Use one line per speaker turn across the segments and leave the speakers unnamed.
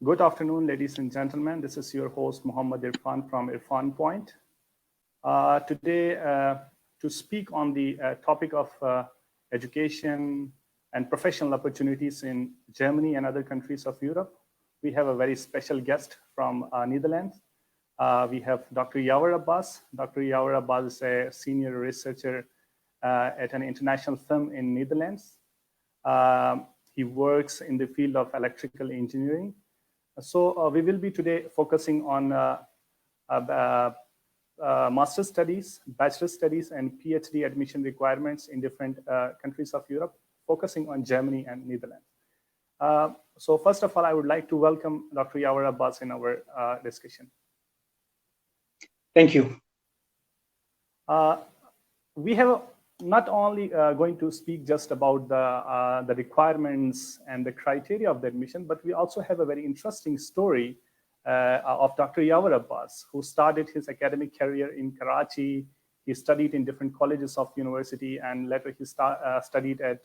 Good afternoon, ladies and gentlemen. This is your host, Muhammad Irfan from Irfan Point. Today, to speak on the topic of education and professional opportunities in Germany and other countries of Europe, we have a very special guest from Netherlands. We have Dr. Yawar Abbas. Dr. Yawar Abbas is a senior researcher at an international firm in Netherlands. He works in the field of electrical engineering. So we will be today focusing on master's studies, bachelor studies, and PhD admission requirements in different countries of Europe, focusing on Germany and Netherlands. So first of all, I would like to welcome Dr. Yawar Abbas in our discussion.
Thank you.
We have not only going to speak just about the requirements and the criteria of the admission, but we also have a very interesting story of Dr. Yawar Abbas, who started his academic career in Karachi. He studied in different colleges of university, and later he studied at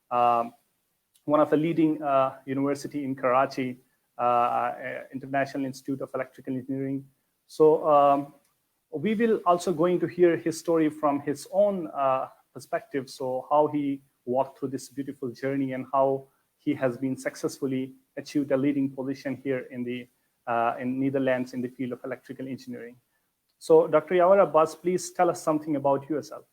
one of the leading university in Karachi, International Institute of Electrical Engineering. So we will also going to hear his story from his own perspective. So how he walked through this beautiful journey and how he has been successfully achieved a leading position here in the in Netherlands in the field of electrical engineering. So Dr. Yawar Abbas, please tell us something about yourself.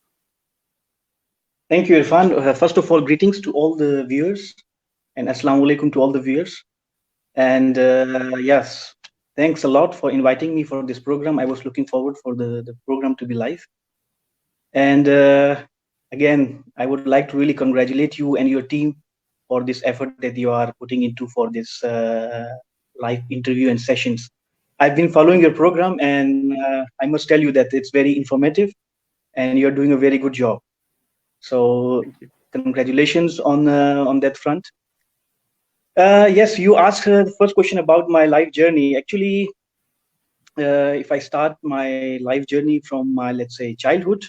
Thank you, Irfan. First of all, greetings to all the viewers, and assalamu alaikum to all the viewers. And yes, thanks a lot for inviting me for this program. I was looking forward for the program to be live. And again, I would like to really congratulate you and your team for this effort that you are putting into for this live interview and sessions. I've been following your program, and I must tell you that it's very informative, and you're doing a very good job. So congratulations on that front. Yes, you asked the first question about my life journey. Actually, if I start my life journey from my, let's say, childhood,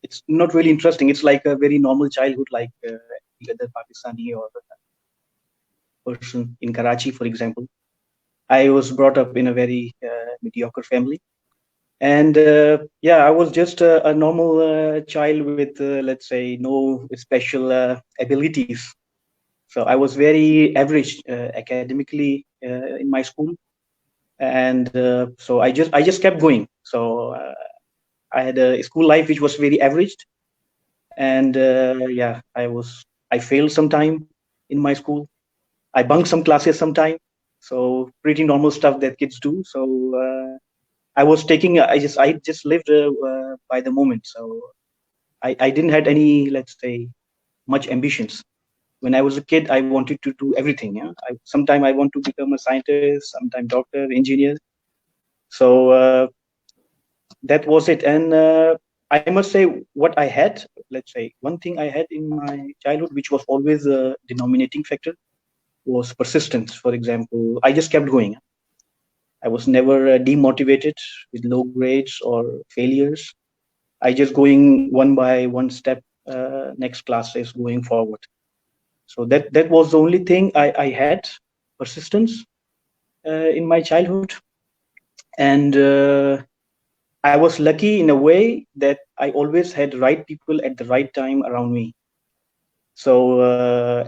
it's not really interesting. It's like a very normal childhood, like any other Pakistani or person in Karachi, for example. I was brought up in a very mediocre family. And yeah, I was just a normal child with, let's say, no special abilities. So I was very average academically in my school, and so I just kept going. So I had a school life which was very averaged, and yeah, I failed sometime in my school. I bunked some classes sometime. So pretty normal stuff that kids do. So I was taking. I just lived by the moment. So I didn't had any, let's say, much ambitions. When I was a kid, I wanted to do everything. Yeah, sometime I want to become a scientist, sometime doctor, engineer. So that was it. And I must say, what I had, let's say, one thing I had in my childhood, which was always a denominating factor, was persistence. For example, I just kept going. I was never demotivated with low grades or failures. I just going one by one step, next classes going forward. So that was the only thing I had, persistence in my childhood. And I was lucky in a way that I always had right people at the right time around me. So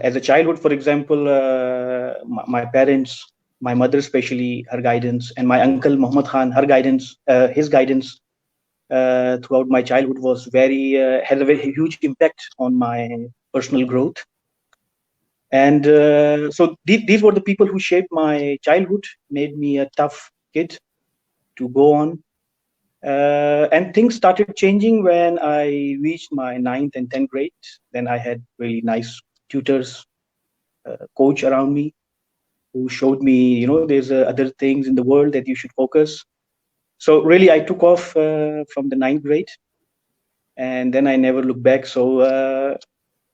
as a childhood, for example, my parents, my mother especially, her guidance, and my uncle Muhammad Khan, her guidance, his guidance throughout my childhood was had a very huge impact on my personal growth. And so these were the people who shaped my childhood, made me a tough kid to go on. And things started changing when I reached my 9th and 10th grade. Then I had really nice tutors, coach around me, who showed me, there's other things in the world that you should focus. So really, I took off from the 9th grade, and then I never looked back. So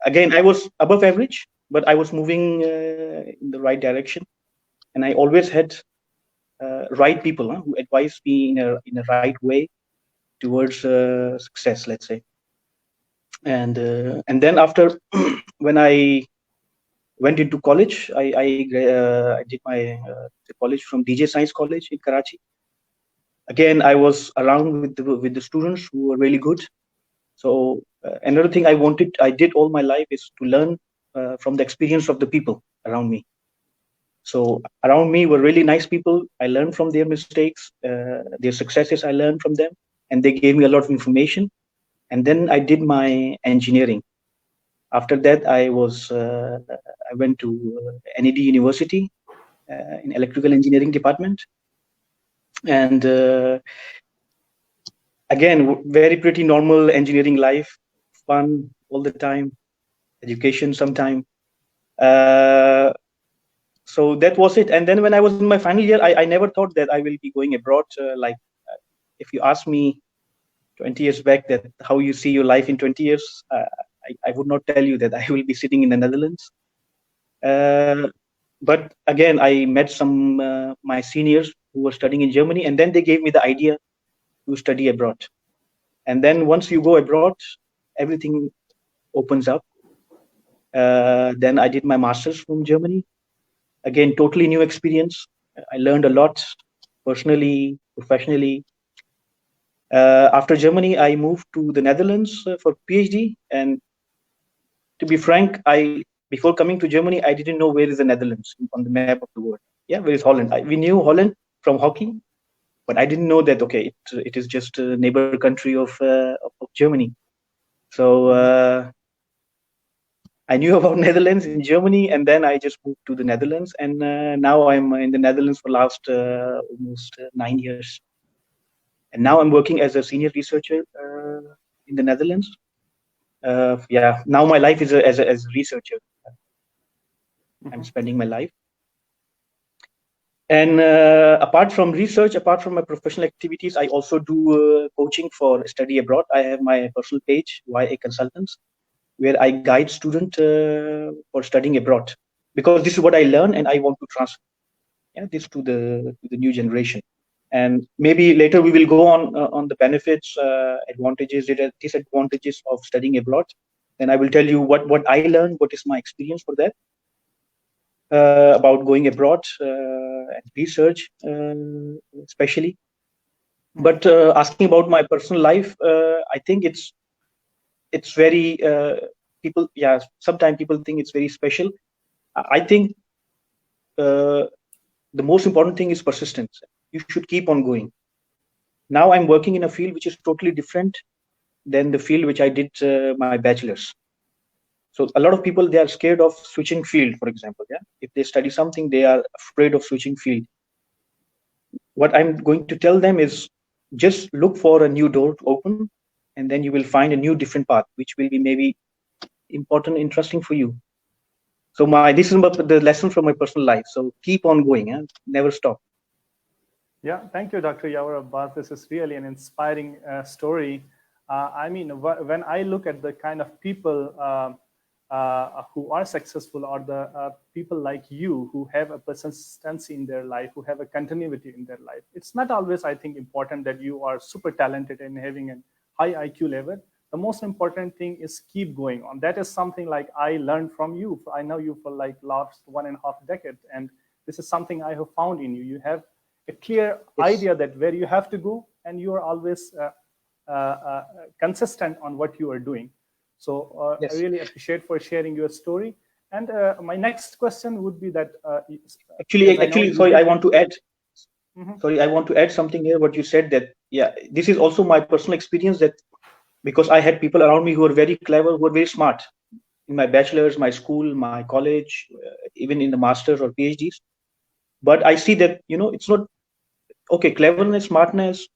again, I was above average, but I was moving in the right direction, and I always had right people who advised me in a right way towards success, let's say. And then after when I went into college. I did my college from DJ Science College in Karachi. Again, I was around with the students who were really good. So another thing I did all my life is to learn from the experience of the people around me. So around me were really nice people. I learned from their mistakes, their successes. I learned from them, and they gave me a lot of information. And then I did my engineering. After that, I went to NED University in electrical engineering department, and again, very pretty normal engineering life, fun all the time, education sometime. So that was it. And then when I was in my final year, I never thought that I will be going abroad. If you ask me 20 years back that how you see your life in 20 years, I would not tell you that I will be sitting in the Netherlands. But again, I met some my seniors who were studying in Germany, and then they gave me the idea to study abroad. And then once you go abroad, everything opens up. Then I did my master's from Germany. Again, totally new experience. I learned a lot personally, professionally. After Germany, I moved to the Netherlands for PhD. And to be frank, before coming to Germany, I didn't know where is the Netherlands on the map of the world. Yeah, where is Holland? We knew Holland from hockey, but I didn't know that. Okay, it is just a neighbor country of Germany. So I knew about Netherlands in Germany, and then I just moved to the Netherlands, and now I'm in the Netherlands for last almost 9 years. And now I'm working as a senior researcher in the Netherlands. Yeah, now my life is as a researcher. I'm spending my life. And apart from research, apart from my professional activities, I also do coaching for study abroad. I have my personal page, YA Consultants, where I guide students for studying abroad, because this is what I learn and I want to transfer this to the new generation. And maybe later we will go on the benefits, advantages, disadvantages of studying abroad. And I will tell you what I learned, what is my experience for that, about going abroad and research, especially. But asking about my personal life, I think it's very people. Yeah, sometimes people think it's very special. I think the most important thing is persistence. You should keep on going. Now I'm working in a field which is totally different than the field which I did my bachelor's. So a lot of people, they are scared of switching field, for example. Yeah, if they study something, they are afraid of switching field. What I'm going to tell them is just look for a new door to open, and then you will find a new different path, which will be maybe important, interesting for you. So this is the lesson from my personal life. So keep on going, never stop.
Yeah, thank you, Dr. Yawar Abbas. This is really an inspiring story. I mean, when I look at the kind of people who are successful, or the people like you who have a persistency in their life, who have a continuity in their life, it's not always, I think, important that you are super talented and having a high IQ level. The most important thing is keep going on. That is something like I learned from you. I know you for like last 1.5 decades, and this is something I have found in you. You have a clear idea that where you have to go, and you are always consistent on what you are doing. So I really appreciate for sharing your story. And my next question would be that
actually, sorry, I want to add. Sorry, I want to add something here. What you said, that this is also my personal experience, that because I had people around me who are very clever, who are very smart in my bachelor's, my school, my college, even in the master's or PhDs. But I see that, it's not okay. Cleverness, smartness,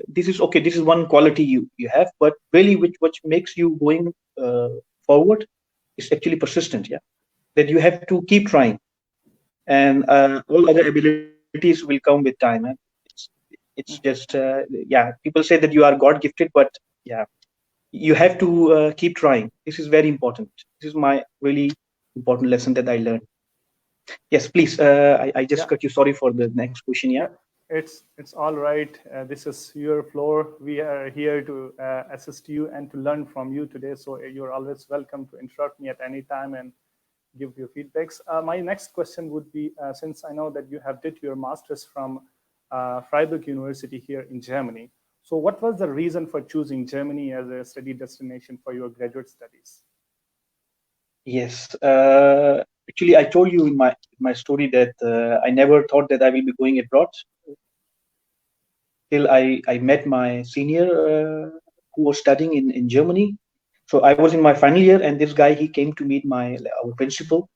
this is okay. This is one quality you have, but really which makes you going forward is actually persistent. Yeah, that you have to keep trying, and all other abilities will come with time. It's just people say that you are God gifted, but you have to keep trying. This is very important. This is my really important lesson that I learned. Yes, please. I just cut you. Sorry for the next question. Yeah.
It's all right. This is your floor. We are here to assist you and to learn from you today. So you're always welcome to interrupt me at any time and give your feedbacks. My next question would be, since I know that you have did your master's from Freiburg University here in Germany, so what was the reason for choosing Germany as a study destination for your graduate studies?
Yes, actually, I told you in my story that I never thought that I will be going abroad till I met my senior who was studying in Germany. So I was in my final year, and this guy, he came to meet our principal,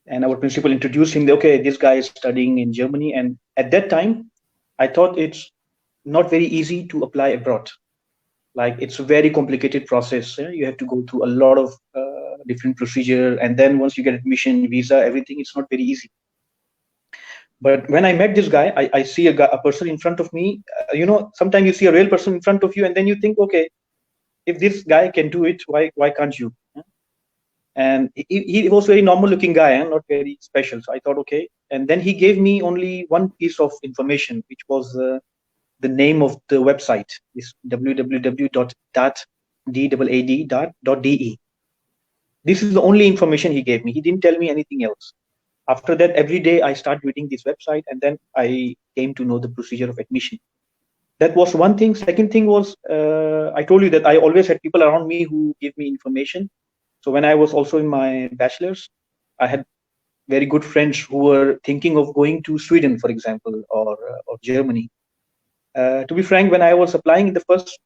and our principal introduced him. Okay, this guy is studying in Germany, and at that time, I thought it's not very easy to apply abroad. Like it's a very complicated process. Yeah? You have to go through a lot of different procedure, and then once you get admission, visa, everything, it's not very easy. But when I met this guy, I see a person in front of me. Sometimes you see a real person in front of you, and then you think, okay, if this guy can do it, why can't you? And he was very normal looking guy, not very special. So I thought, okay. And then he gave me only one piece of information, which was the name of the website, is www.dat.de. This is the only information he gave me. He didn't tell me anything else. After that, every day I start reading this website, and then I came to know the procedure of admission. That was one thing. Second thing was, I told you that I always had people around me who give me information. So when I was also in my bachelor's, I had very good friends who were thinking of going to Sweden, for example, or Germany. To be frank, when I was applying the first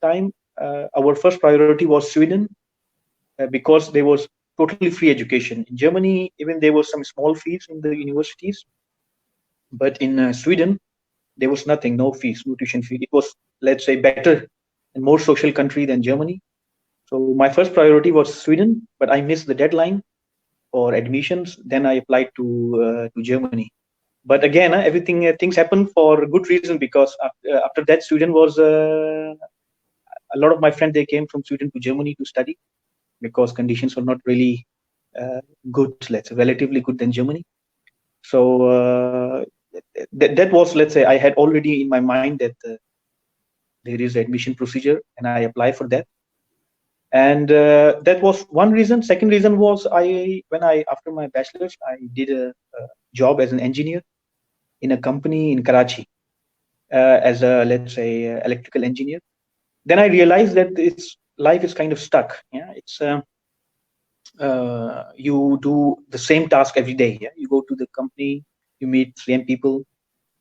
time, our first priority was Sweden, because there was totally free education. In Germany, even there was some small fees in the universities, but in Sweden, there was nothing, no fees, no tuition fee. It was, let's say, better and more social country than Germany. So my first priority was Sweden, but I missed the deadline for admissions. Then I applied to Germany. But again, everything things happen for a good reason, because after that, Sweden was a lot of my friends, they came from Sweden to Germany to study, because conditions were not really good, let's say, relatively good than Germany. So that was, let's say, I had already in my mind that there is admission procedure, and I apply for that. And that was one reason. Second reason was, after my bachelor's, I did a job as an engineer in a company in Karachi, as a, let's say, electrical engineer. Then I realized that life is kind of stuck. Yeah, it's you do the same task every day. Yeah, you go to the company, you meet same people,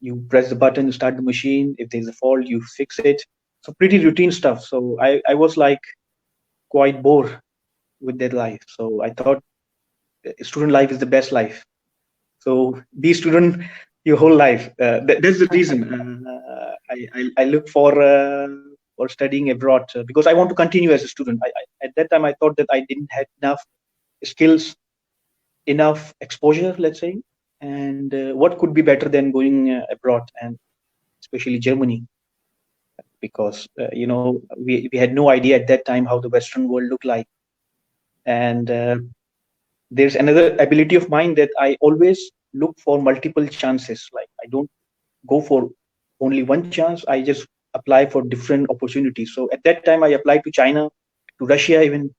you press the button, you start the machine. If there's a fault, you fix it. So pretty routine stuff. So I was like quite bored with that life. So I thought student life is the best life. So be student your whole life. That's the reason I look for studying abroad, because I want to continue as a student. At that time, I thought that I didn't have enough skills, enough exposure, let's say. And what could be better than going abroad, and especially Germany, because we had no idea at that time how the Western world looked like. And there's another ability of mine, that I always look for multiple chances. Like I don't go for only one chance. I just apply for different opportunities. So at that time, I applied to China, to Russia even.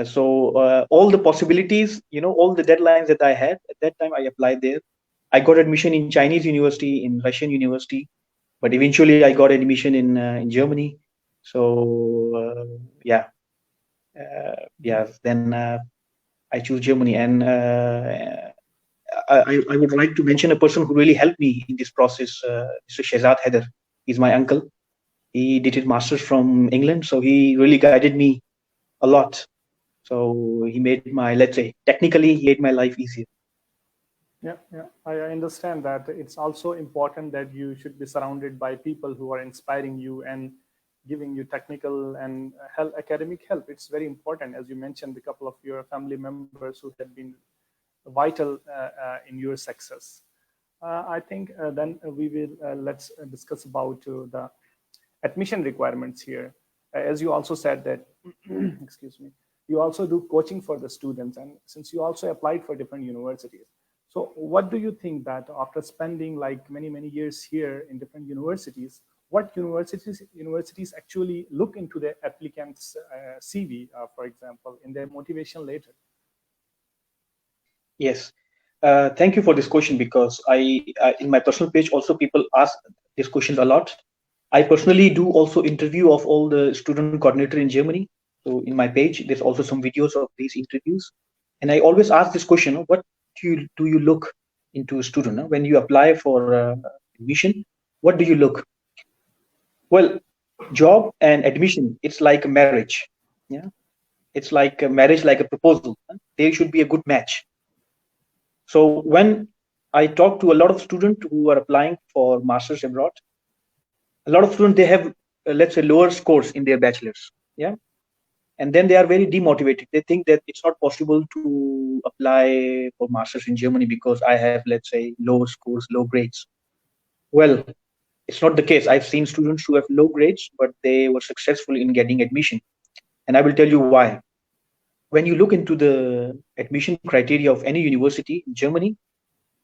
So all the possibilities, all the deadlines that I had at that time, I applied there. I got admission in Chinese university, in Russian university, but eventually I got admission in Germany. So then I choose Germany. And I would like to mention a person who really helped me in this process, Mr. Shehzad Haider. He's my uncle. He did his master's from England, so he really guided me a lot. So he made let's say, technically, he made my life easier.
Yeah, I understand that. It's also important that you should be surrounded by people who are inspiring you and giving you technical and academic help. It's very important. As you mentioned, a couple of your family members who had been vital in your success. I think then we will let's discuss about the admission requirements here. As you also said that, excuse me, you also do coaching for the students, and since you also applied for different universities. So what do you think that after spending like many years here in different universities, what universities actually look into the applicant's CV, for example, in their motivation letter?
Yes. Thank you for this question, because in my personal page also people ask these questions a lot. I personally do also interview of all the student coordinator in Germany. So in my page, there's also some videos of these interviews, and I always ask this question: what do you look into a student when you apply for admission? What do you look? Well, job and admission, it's like a marriage. Yeah, it's like a marriage, like a proposal. There should be a good match. So when I talk to a lot of students who are applying for masters abroad, a lot of students, they have let's say lower scores in their bachelors. Yeah, and then they are very demotivated. They think that it's not possible to apply for masters in Germany because I have, let's say, low scores, low grades. Well, it's not the case. I've seen students who have low grades, but they were successful in getting admission, and I will tell you why. When you look into the admission criteria of any university in Germany,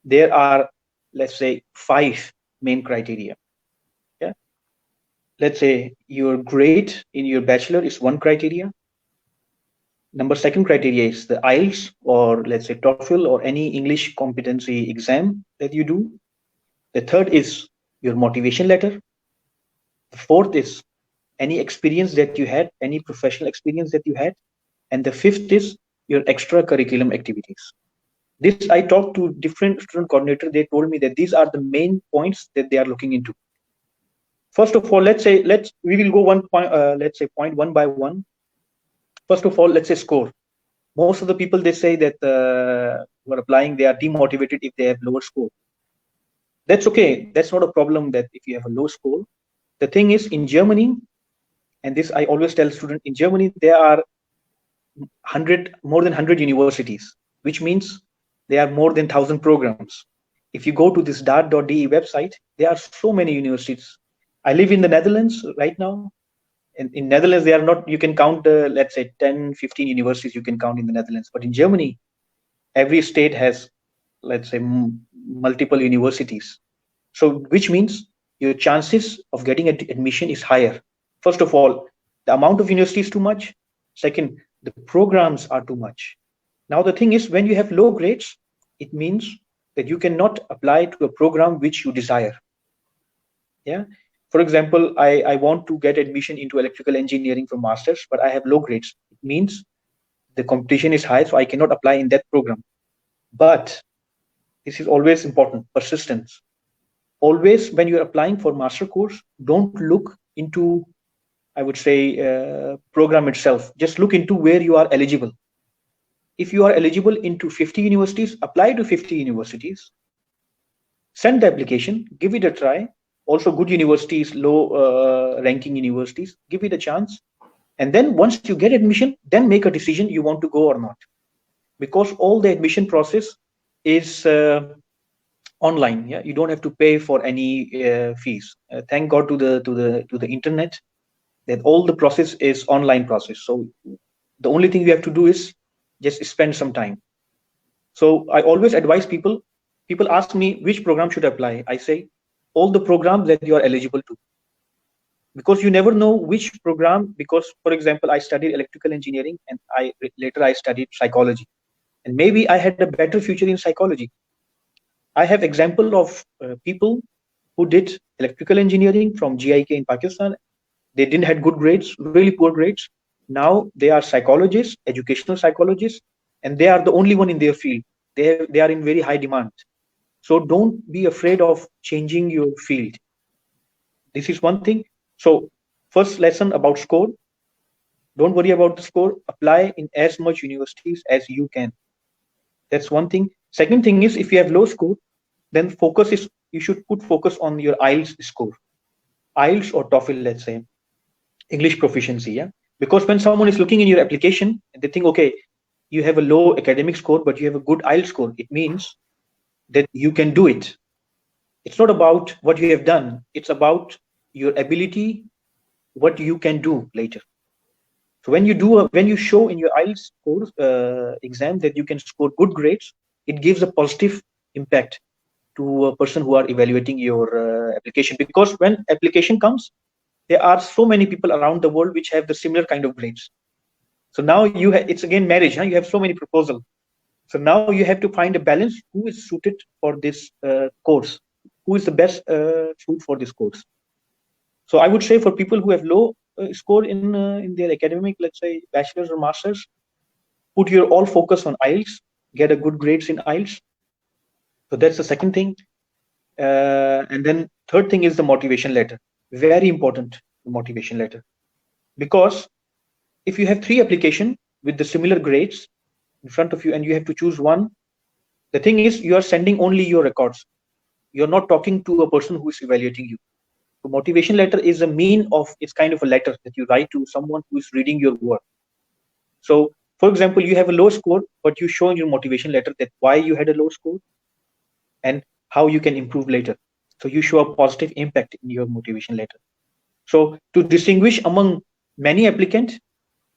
there are, let's say, 5 main criteria. Yeah, let's say your grade in your bachelor is one criteria. Number second criteria is the IELTS, or let's say TOEFL, or any English competency exam that you do. The third is your motivation letter. The fourth is any experience that you had, any professional experience that you had. And the fifth is your extra curriculum activities. This I talked to different student coordinators. They told me that these are the main points that they are looking into. First of all, we will go one point, let's say point one by one. First of all, let's say score. Most of the people, they say that who are applying, they are demotivated if they have lower score. That's okay. That's not a problem that if you have a low score. The thing is, in Germany, and this I always tell students, in Germany, there are more than 100 universities, which means there are more than 1,000 programs. If you go to this dart.de website, there are so many universities. I live in the Netherlands right now. In Netherlands, they are not, you can count, let's say 10, 15 universities you can count in the Netherlands. But in Germany, every state has, let's say, multiple universities. So which means your chances of getting admission is higher. First of all, the amount of university is too much. Second, the programs are too much. Now, the thing is, when you have low grades, it means that you cannot apply to a program which you desire. Yeah. For example, I want to get admission into electrical engineering for masters, but I have low grades. It means the competition is high, so I cannot apply in that program. But this is always important, persistence. Always, when you're applying for master course, don't look into, I would say, program itself. Just look into where you are eligible. If you are eligible into 50 universities, apply to 50 universities. Send the application, give it a try. Also, good universities, low ranking universities, give it a chance. And then once you get admission, then make a decision you want to go or not. Because all the admission process is online. Yeah, you don't have to pay for any fees. Thank God to the internet, that all the process is online process. So the only thing you have to do is just spend some time. So I always advise people. People ask me which program should I apply. I say all the programs that you are eligible to, because you never know which program. Because, for example, I studied electrical engineering, and later I studied psychology, and maybe I had a better future in psychology. I have example of people who did electrical engineering from GIK in Pakistan. They didn't have good grades, really poor grades. Now they are psychologists, educational psychologists, and they are the only one in their field. They are in very high demand. So don't be afraid of changing your field. This is one thing. So first lesson about score. Don't worry about the score. Apply in as much universities as you can. That's one thing. Second thing is, if you have low score, then you should put focus on your IELTS score. IELTS or TOEFL, let's say, English proficiency. Yeah. Because when someone is looking in your application, they think, okay, you have a low academic score, but you have a good IELTS score. It means that you can do it. It's not about what you have done. It's about your ability, what you can do later. So when you show in your IELTS course exam that you can score good grades, it gives a positive impact to a person who are evaluating your application. Because when application comes, there are so many people around the world which have the similar kind of grades. So now it's again marriage. Huh? You have so many proposals. So now you have to find a balance. Who is suited for this course? Who is the best suit for this course? So I would say for people who have low score in their academic, let's say bachelor's or master's, put your all focus on IELTS, get a good grades in IELTS. So that's the second thing. And then third thing is the motivation letter. Very important, the motivation letter. Because if you have 3 applications with the similar grades in front of you and you have to choose one, the thing is you are sending only your records. You're not talking to a person who is evaluating you. So motivation letter is a mean of, it's kind of a letter that you write to someone who is reading your work. So for example, you have a low score, but you show in your motivation letter that why you had a low score and how you can improve later. So you show a positive impact in your motivation letter. So to distinguish among many applicants,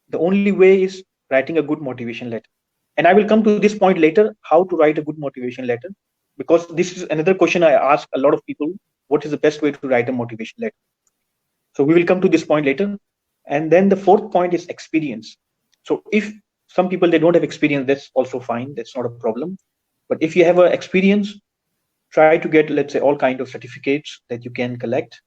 the only way is writing a good motivation letter. And I will come to this point later, how to write a good motivation letter, because this is another question I ask a lot of people. What is the best way to write a motivation letter? So we will come to this point later. And then the fourth point is experience. So if some people, they don't have experience, that's also fine. That's not a problem. But if you have an experience, try to get, let's say, all kind of certificates that you can collect.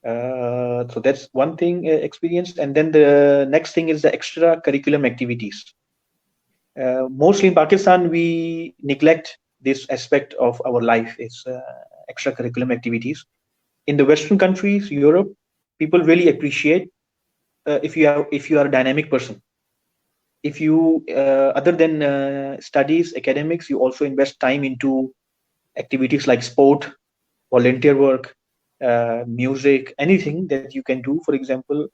So that's one thing, experience. And then the next thing is the extra curriculum activities. Mostly in Pakistan, we neglect this aspect of our life, is extracurriculum activities. In the Western countries, Europe, people really appreciate if you are a dynamic person. If you, other than studies, academics, you also invest time into activities like sport, volunteer work, music, anything that you can do, for example,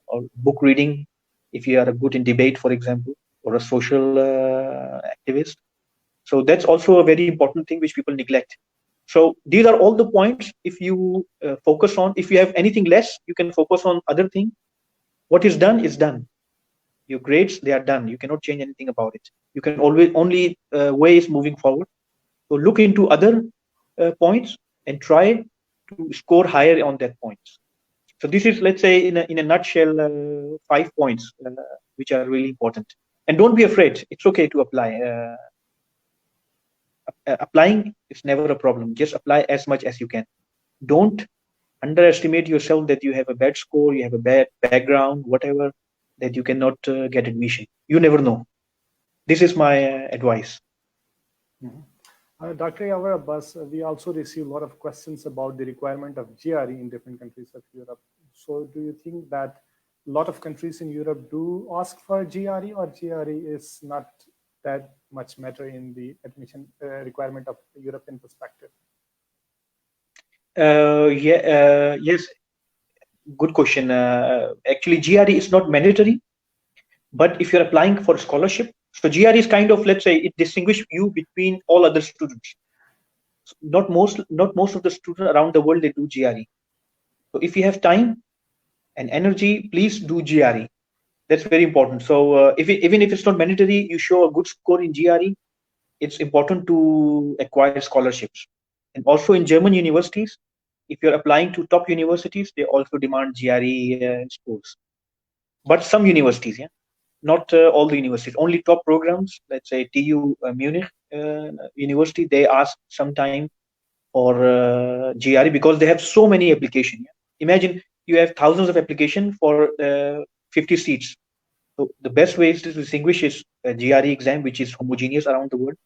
or book reading, if you are good in debate, for example, or a social activist. So that's also a very important thing which people neglect. So these are all the points. If you focus on, if you have anything less, you can focus on other thing. What is done is done. Your grades, they are done. You cannot change anything about it. You can always, only way is moving forward. So look into other points and try to score higher on that points. So this is, let's say, in a nutshell, 5 points which are really important. And don't be afraid. It's okay to apply. Applying is never a problem. Just apply as much as you can. Don't underestimate yourself that you have a bad score, you have a bad background, whatever, that you cannot get admission. You never know. This is my advice.
Dr. Yawar Abbas, we also receive a lot of questions about the requirement of GRE in different countries of Europe. So do you think that a lot of countries in Europe do ask for GRE, or GRE is not that much matter in the admission requirement of European perspective?
Yes, good question. Actually, GRE is not mandatory, but if you're applying for scholarship, so GRE is kind of, let's say, it distinguishes you between all other students. Not most of the students around the world, they do GRE. So if you have time and energy, please do GRE. That's very important. So even if it's not mandatory, you show a good score in GRE, it's important to acquire scholarships. And also in German universities, if you're applying to top universities, they also demand GRE scores. But some universities, yeah, not all the universities, only top programs, let's say TU Munich University, they ask sometime for GRE because they have so many applications. Yeah? Imagine you have thousands of applications for 50 seats. So the best way is to distinguish is a GRE exam, which is homogeneous around the world.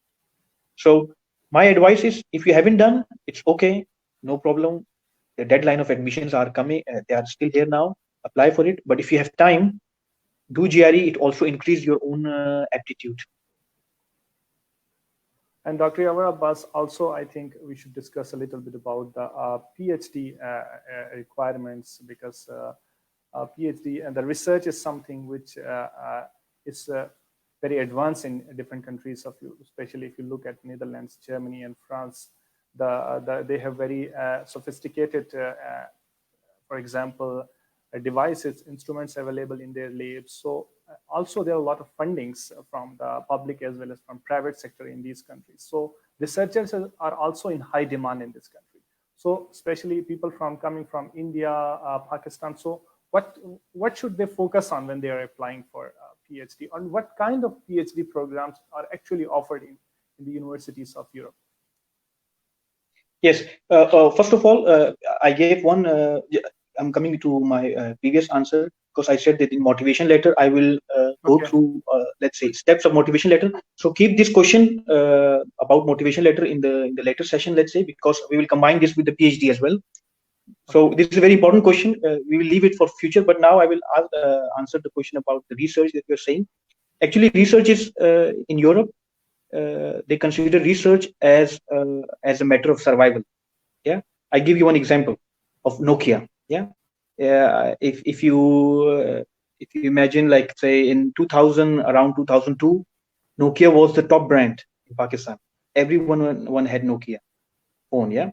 So my advice is, if you haven't done, it's okay, no problem. The deadline of admissions are coming, they are still here now, apply for it. But if you have time, do GRE, it also increase your own aptitude.
And Dr. Yawar Abbas, also, I think we should discuss a little bit about the PhD requirements, because PhD and the research is something which is very advanced in different countries of you, especially if you look at Netherlands, Germany, and France. They have very sophisticated, for example, devices, instruments available in their labs. So also there are a lot of fundings from the public as well as from private sector in these countries. So researchers are also in high demand in this country. So especially people coming from India, Pakistan. So what should they focus on when they are applying for PhD, and what kind of PhD programs are actually offered in the universities of Europe?
Yes. First of all, I gave one. I'm coming to my previous answer because I said that in motivation letter I will go through, let's say, steps of motivation letter. So keep this question about motivation letter in the later session, let's say, because we will combine this with the PhD as well. So this is a very important question. We will leave it for future, but now I will answer the question about the research that you're saying. Actually, research is in Europe. They consider research as a matter of survival. Yeah, I give you one example of Nokia. Yeah, if you imagine, like, say, in 2000, around 2002, Nokia was the top brand in Pakistan. Everyone had Nokia phone. Yeah,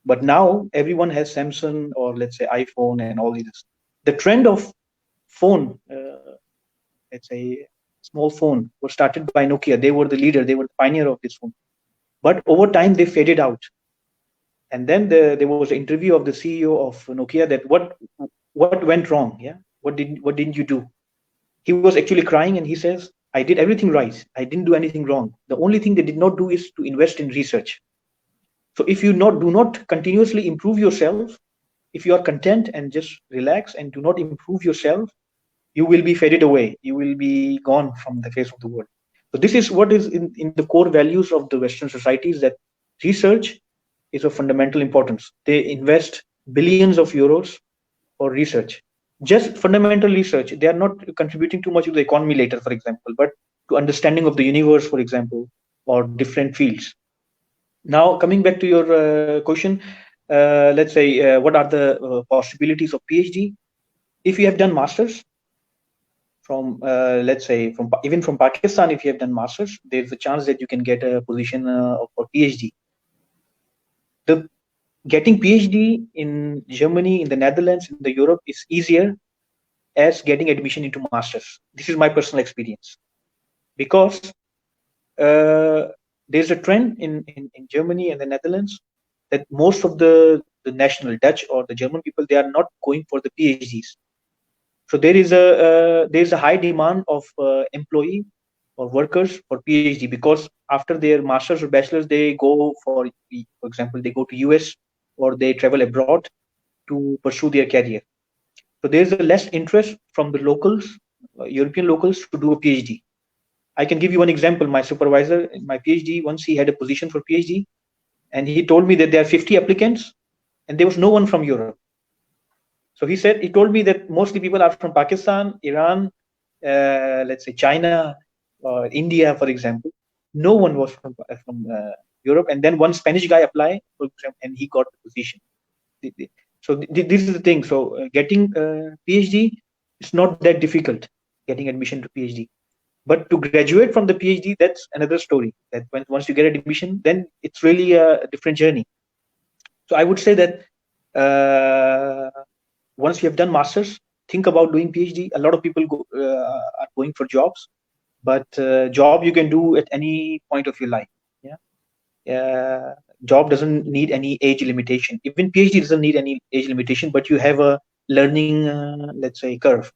but now everyone has Samsung, or let's say iPhone and all this. The trend of phone, let's say small phone, was started by Nokia. They were the leader. They were the pioneer of this phone. But over time, they faded out. And then there was an interview of the CEO of Nokia that what went wrong? Yeah, what didn't you do? He was actually crying, and he says, "I did everything right. I didn't do anything wrong. The only thing they did not do is to invest in research." So if you do not continuously improve yourself, if you are content and just relax and do not improve yourself, you will be faded away. You will be gone from the face of the world. So this is what is in the core values of the Western societies, that research is of fundamental importance. They invest billions of euros for research, just fundamental research. They are not contributing too much to the economy later, for example, but to understanding of the universe, for example, or different fields. Now, coming back to your question, let's say, what are the possibilities of PhD? If you have done masters from, let's say, even from Pakistan, if you have done masters, there's a chance that you can get a position for PhD. The getting PhD in Germany, in the Netherlands, in the Europe is easier as getting admission into masters. This is my personal experience, because there's a trend in Germany and the Netherlands that most of the national Dutch or the German people, they are not going for the PhDs. So there is a high demand of employee or workers for PhD, because after their masters or bachelors, they go for example, they go to US or they travel abroad to pursue their career. So there's a less interest from the locals, European locals, to do a PhD. I can give you one example. My supervisor in my PhD, once he had a position for PhD, and he told me that there are 50 applicants and there was no one from Europe. So he told me that mostly people are from Pakistan, Iran, let's say China, or India, for example. No one was from Europe. And then one Spanish guy applied, for example, and he got the position. So this is the thing. So getting PhD, it's not that difficult, getting admission to PhD. But to graduate from the PhD, that's another story. That once you get admission, then it's really a different journey. So I would say that once you have done masters, think about doing PhD. A lot of people are going for jobs, but job you can do at any point of your life. Yeah, job doesn't need any age limitation. Even PhD doesn't need any age limitation, but you have a learning, let's say, curve.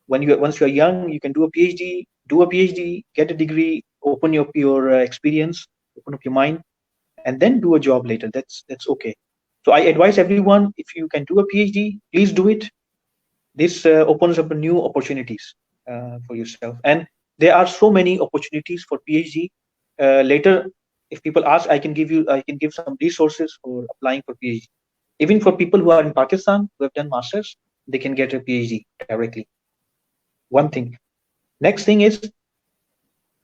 Once you are young, you can do a PhD, get a degree, open your experience, open up your mind, and then do a job later. That's okay. So I advise everyone, if you can do a PhD, please do it. This opens up new opportunities for yourself, and there are so many opportunities for PhD. Later, if people ask, I can give some resources for applying for PhD. Even for people who are in Pakistan who have done masters, they can get a PhD directly. One thing. Next thing is,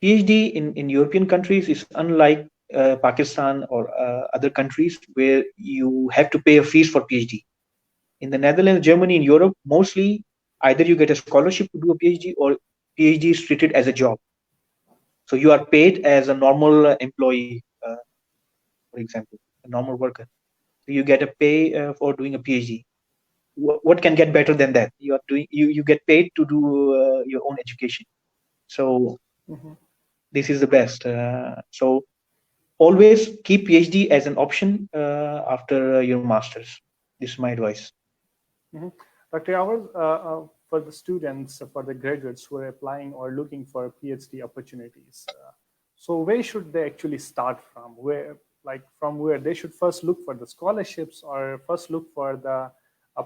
PhD in European countries is unlike Pakistan or other countries where you have to pay a fees for PhD. In the Netherlands, Germany, in Europe, mostly either you get a scholarship to do a PhD, or PhD is treated as a job. So you are paid as a normal employee, for example, a normal worker. So you get a pay for doing a PhD. What can get better than that? You get paid to do your own education. So this is the best. So always keep PhD as an option after your masters. This is my advice.
Dr. Yawar, for the students, for the graduates who are applying or looking for PhD opportunities? So where should they actually start from? From where they should first look for the scholarships, or first look for the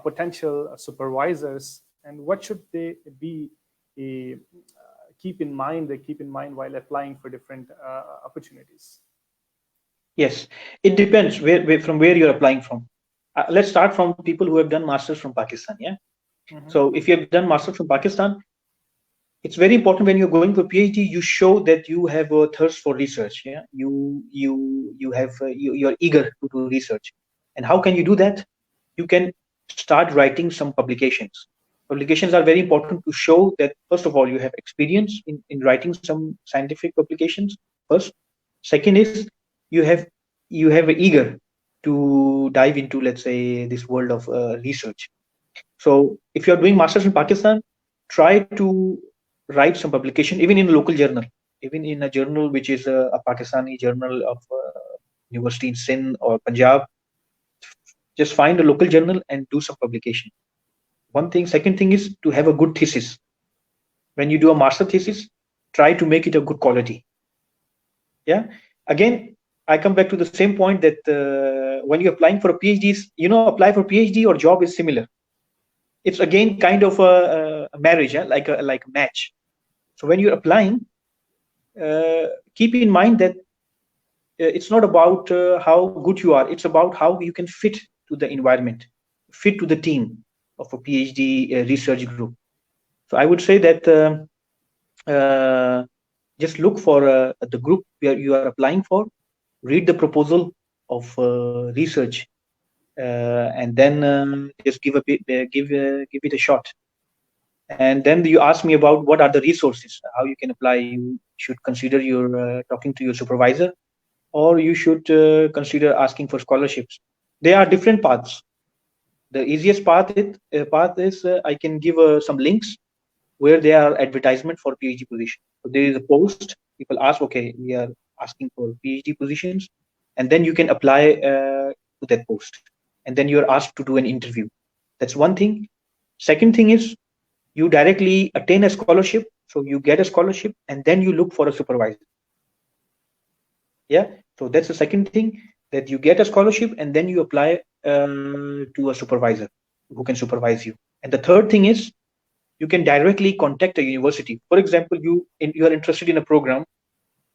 potential supervisors, and what should they be keep in mind while applying for different opportunities?
Yes, it depends from where you're applying from. Let's start from people who have done masters from Pakistan. Yeah. So if you have done masters from Pakistan, it's very important when you're going for PhD, you show that you have a thirst for research. Yeah, you're eager to do research. And how can you do that? You can start writing some publications. Publications are very important to show that, first of all, you have experience in writing some scientific publications. First, second is you have eager to dive into, let's say, this world of research. So if you're doing masters in Pakistan, try to write some publication, even in a local journal, even in a journal which is a Pakistani journal of university in Sindh or Punjab. Just find a local journal and do some publication. One thing. Second thing is to have a good thesis. When you do a master thesis, try to make it a good quality. Yeah. Again, I come back to the same point that when you're applying for a PhD, apply for PhD or job is similar. It's again kind of a marriage, like a match. So when you're applying, keep in mind that it's not about how good you are. It's about how you can fit to the environment, fit to the team of a PhD research group. So I would say that just look for the group where you are applying for, read the proposal of research, and then just give it a shot. And then you ask me about what are the resources, how you can apply. You should consider your talking to your supervisor, or you should consider asking for scholarships. There are different paths. The easiest path is I can give some links where there are advertisement for PhD position. So there is a post. People ask, okay, we are asking for PhD positions, and then you can apply to that post, and then you are asked to do an interview. That's one thing. Second thing is you directly attain a scholarship. So you get a scholarship, and then you look for a supervisor. Yeah. So that's the second thing, that you get a scholarship and then you apply to a supervisor who can supervise you. And the third thing is you can directly contact a university. For example, you are interested in a program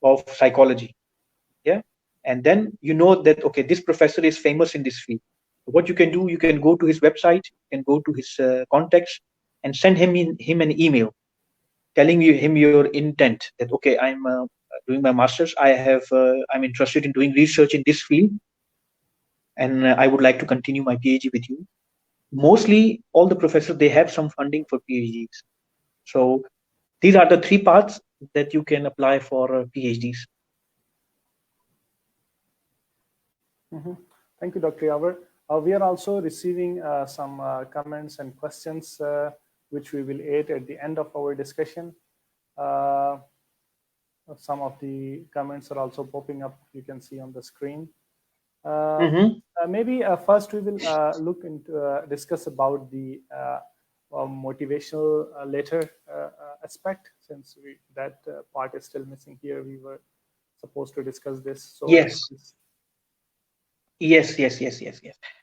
of psychology. Yeah. And then you know that, okay, this professor is famous in this field. What you can do, you can go to his website, you can go to his contacts and send him an email telling him your intent, that, okay, I'm doing my master's. I'm interested in doing research in this field, and I would like to continue my PhD with you. Mostly all the professors, they have some funding for PhDs. So these are the three paths that you can apply for PhDs.
Thank you, Dr. Yawar. We are also receiving some comments and questions which we will add at the end of our discussion. Some of the comments are also popping up, you can see on the screen. Maybe first we will look into discuss about the motivational letter aspect, since that part is still missing here. We were supposed to discuss this. So
yes.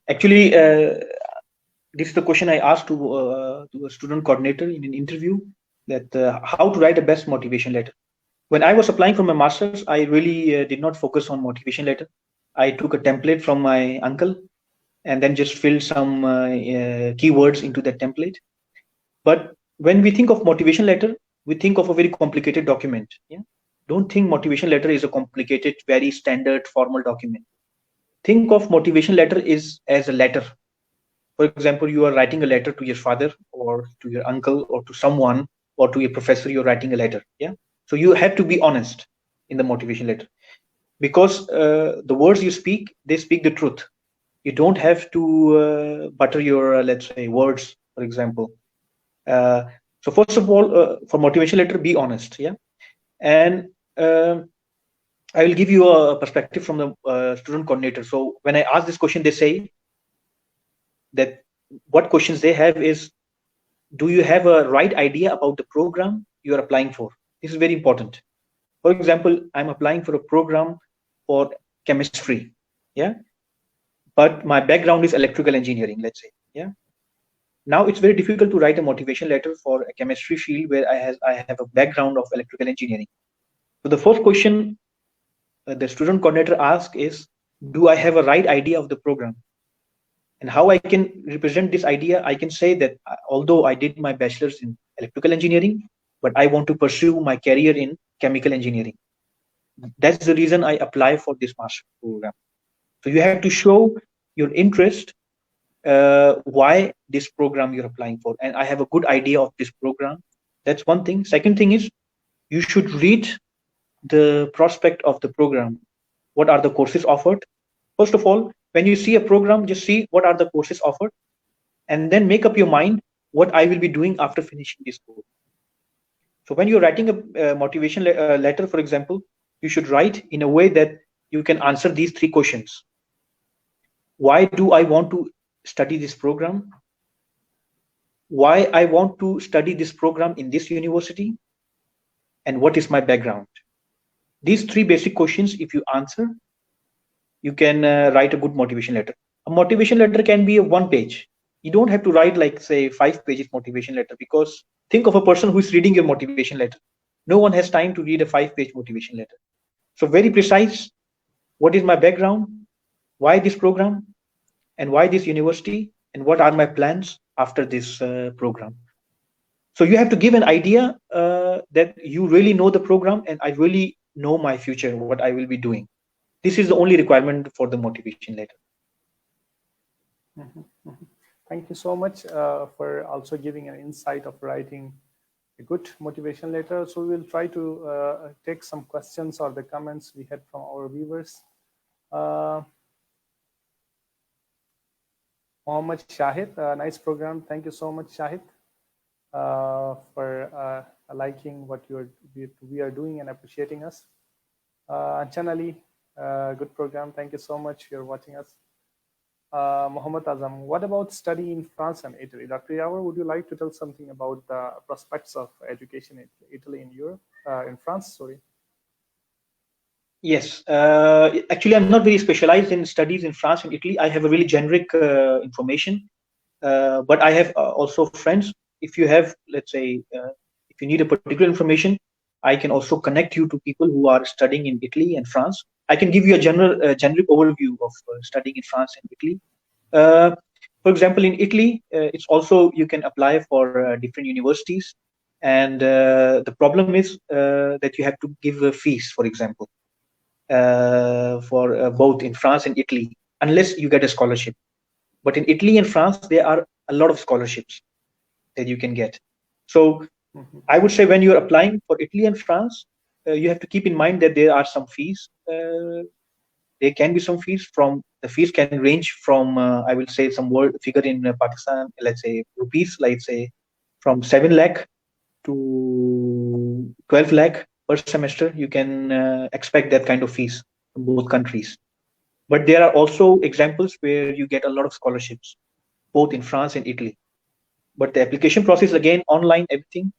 Actually, this is the question I asked to a student coordinator in an interview, that how to write a best motivation letter. When I was applying for my master's, I really did not focus on motivation letter. I took a template from my uncle and then just filled some keywords into that template. But when we think of motivation letter, we think of a very complicated document. Yeah? Don't think motivation letter is a complicated, very standard formal document. Think of motivation letter as a letter. For example, you are writing a letter to your father or to your uncle or to someone or to a professor. You're writing a letter. Yeah. So you have to be honest in the motivation letter, because the words you speak, they speak the truth. You don't have to butter your, let's say, words, for example. So first of all, for motivation letter, be honest. Yeah. And I will give you a perspective from the student coordinator. So when I ask this question, they say that what questions they have is, do you have a right idea about the program you are applying for? This is very important. For example, I'm applying for a program for chemistry, yeah, but my background is electrical engineering, let's say, yeah. Now it's very difficult to write a motivation letter for a chemistry field where I have a background of electrical engineering. So the first question the student coordinator asks is, do I have a right idea of the program? And how I can represent this idea, I can say that although I did my bachelor's in electrical engineering, but I want to pursue my career in chemical engineering. That's the reason I apply for this master program. So you have to show your interest, why this program you're applying for. And I have a good idea of this program. That's one thing. Second thing is, you should read the prospect of the program. What are the courses offered? First of all, when you see a program, just see what are the courses offered, and then make up your mind what I will be doing after finishing this course. So when you're writing a motivation letter, for example, you should write in a way that you can answer these three questions. Why do I want to study this program? Why I want to study this program in this university? And what is my background? These three basic questions, if you answer, you can write a good motivation letter. A motivation letter can be a 1 page. You don't have to write like, say, 5 pages motivation letter, because think of a person who is reading your motivation letter. No one has time to read a 5-page motivation letter. So very precise. What is my background? Why this program? And why this university? And what are my plans after this program? So you have to give an idea that you really know the program and I really know my future, what I will be doing. This is the only requirement for the motivation letter.
Thank you so much for also giving an insight of writing a good motivation letter. So we'll try to take some questions or the comments we had from our viewers. Mohammed Shahid, nice program. Thank you so much, Shahid, for liking what we are doing and appreciating us. Chanali, good program. Thank you so much. You're watching us. Muhammad Azam, what about study in France and Italy? Dr. Yawar, would you like to tell something about the prospects of education in Italy and Europe, in France? Sorry.
Yes, actually, I'm not very specialized in studies in France and Italy. I have a really generic information, but I have also friends. If you have, let's say, if you need a particular information, I can also connect you to people who are studying in Italy and France. I can give you a generic overview of studying in France and Italy. For example, in Italy, it's also, you can apply for different universities. And the problem is that you have to give a fees, for example, for both in France and Italy, unless you get a scholarship. But in Italy and France, there are a lot of scholarships that you can get. So I would say when you're applying for Italy and France, you have to keep in mind that there are some fees. There can be some fees. The fees can range from, I will say some figure in Pakistan, let's say rupees, let's say from 7 lakh to 12 lakh per semester. You can expect that kind of fees from both countries. But there are also examples where you get a lot of scholarships, both in France and Italy. But the application process, again, online, everything.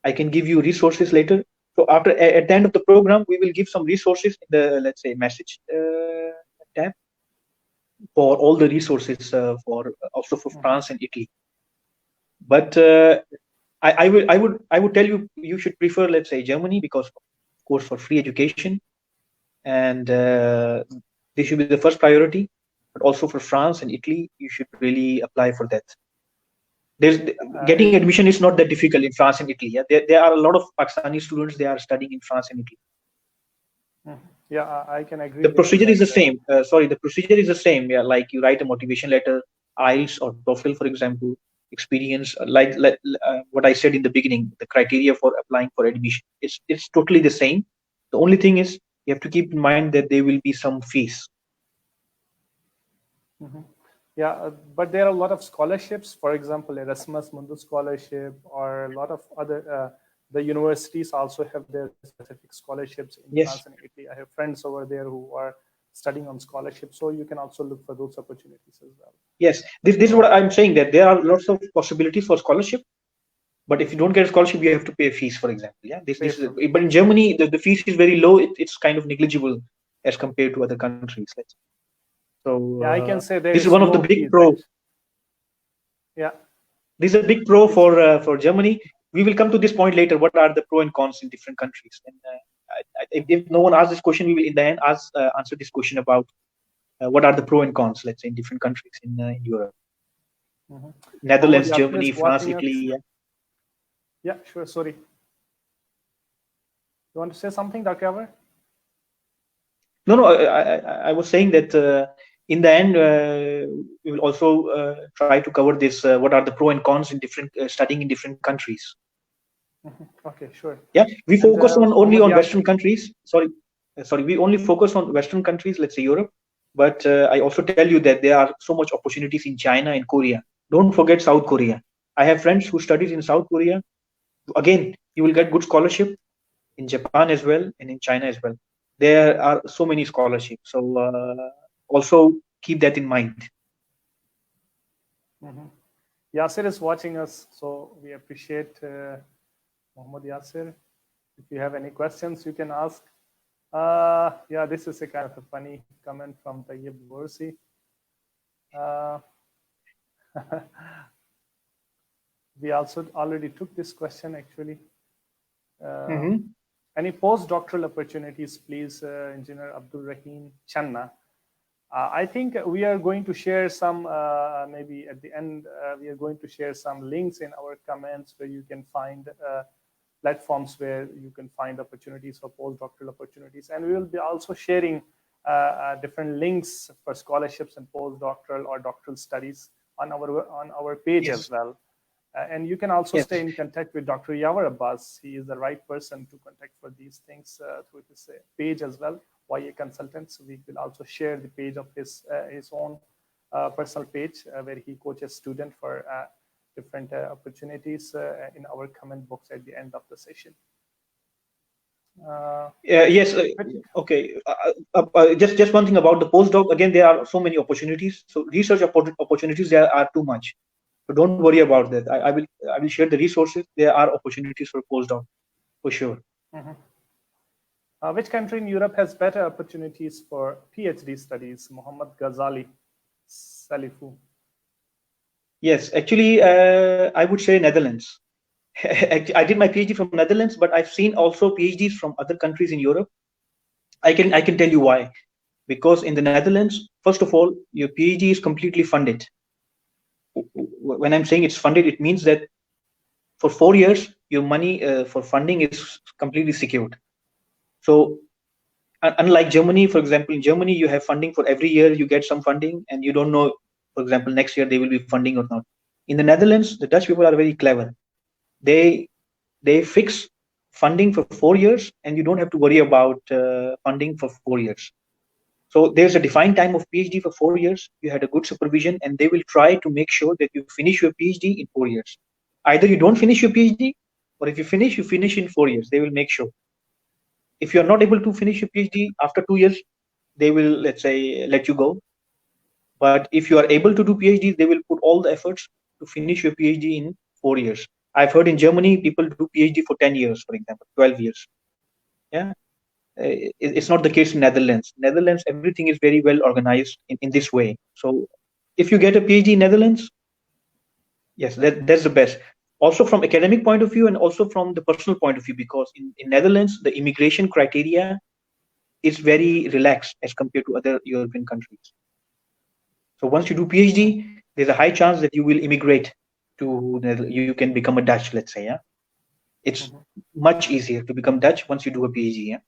I can give you resources later. So at the end of the program, we will give some resources in the, let's say, message tab for all the resources also for France and Italy. But I would tell you, you should prefer, let's say, Germany, because of course for free education, and this should be the first priority. But also for France and Italy, you should really apply for that. Getting admission is not that difficult in France and Italy. Yeah? There are a lot of Pakistani students, they are studying in France and Italy.
Yeah, I can agree.
The procedure is the same. The procedure is the same. Yeah, like you write a motivation letter, IELTS or TOEFL, for example, experience, like what I said in the beginning, the criteria for applying for admission. It's totally the same. The only thing is you have to keep in mind that there will be some fees.
Yeah, but there are a lot of scholarships. For example, Erasmus Mundus scholarship, or a lot of other. The universities also have their specific scholarships in France and Italy. I have friends over there who are studying on scholarship, so you can also look for those opportunities as well.
Yes, this is what I'm saying, that there are lots of possibilities for scholarship, But if you don't get a scholarship, you have to pay a fees, for example. Yeah, this is.
Yes,
But in Germany, the fees is very low. It's kind of negligible as compared to other countries. So
yeah, I can say there
this is
is
one of the
no
big
fees,
pro.
right? Yeah,
This is a big pro for Germany. We will come to this point later. What are the pro and cons in different countries? And if no one asks this question, we will in the end answer this question about what are the pro and cons, let's say, in different countries in Europe. Netherlands,
Mohammed Yasir
Germany,
is
France,
watching us.
Italy.
Yeah, sure. Sorry. You want to say something, Dr. Yawar?
No. I was saying that in the end, we will also try to cover this. What are the pro and cons in different studying in different countries?
Okay, sure.
Yeah, we focus on only
Mohammed
on
Yasir.
Western countries. Sorry. We only focus on Western countries. Let's say Europe. But I also tell you that there are so much opportunities in China and Korea. Don't forget South Korea. I have friends who studies in South Korea. Again, you will get good scholarship in Japan as well and in China as well. There are so many scholarships. So also keep that in mind.
Yasir is watching us, so we appreciate Mohammed Yasir. If you have any questions, you can ask. Yeah, this is a kind of a funny comment from Tayyib Borsi. We also already took this question actually. Any postdoctoral opportunities, please, Engineer Abdul Rahim Channa. I think we are going to share some, maybe at the end, we are going to share some links in our comments where you can find platforms where you can find opportunities for postdoctoral opportunities. And we will be also sharing different links for scholarships and postdoctoral or doctoral studies on our page as well. And you can also stay in contact with Dr. Yawar Abbas. He is the right person to contact for these things through his page as well, YA Consultants. So we will also share the page of his own personal page where he coaches students for different opportunities in our comment box at the end of the session.
Yes. Okay. Just one thing about the postdoc. Again, there are so many opportunities. So research opportunities, there are too much. So don't worry about that. I will share the resources. There are opportunities for postdoc for sure.
Which country in Europe has better opportunities for PhD studies? Muhammad Ghazali Salifu.
Yes, actually, I would say Netherlands. I did my PhD from Netherlands, but I've seen also PhDs from other countries in Europe. I can tell you why. Because in the Netherlands, first of all, your PhD is completely funded. When I'm saying it's funded, it means that for 4 years, your money for funding is completely secured. So unlike Germany, for example, in Germany, you have funding for every year, you get some funding and you don't know, for example, next year they will be funding or not. In the Netherlands, the Dutch people are very clever. They fix funding for 4 years and you don't have to worry about funding for 4 years. So there's a defined time of PhD for 4 years. You had a good supervision and they will try to make sure that you finish your PhD in 4 years. Either you don't finish your PhD, or if you finish in 4 years. They will make sure. If you're not able to finish your PhD after 2 years, they will, let's say, let you go. But if you are able to do PhD, they will put all the efforts to finish your PhD in 4 years. I've heard in Germany, people do PhD for 10 years, for example, 12 years. Yeah. It's not the case in Netherlands. Netherlands, everything is very well organized in this way. So if you get a PhD in Netherlands, yes, that's the best. Also from academic point of view and also from the personal point of view, because in Netherlands, the immigration criteria is very relaxed as compared to other European countries. So once you do PhD, there's a high chance that you will immigrate to you can become a Dutch, let's say. Yeah, it's much easier to become Dutch once you do a PhD. Yeah.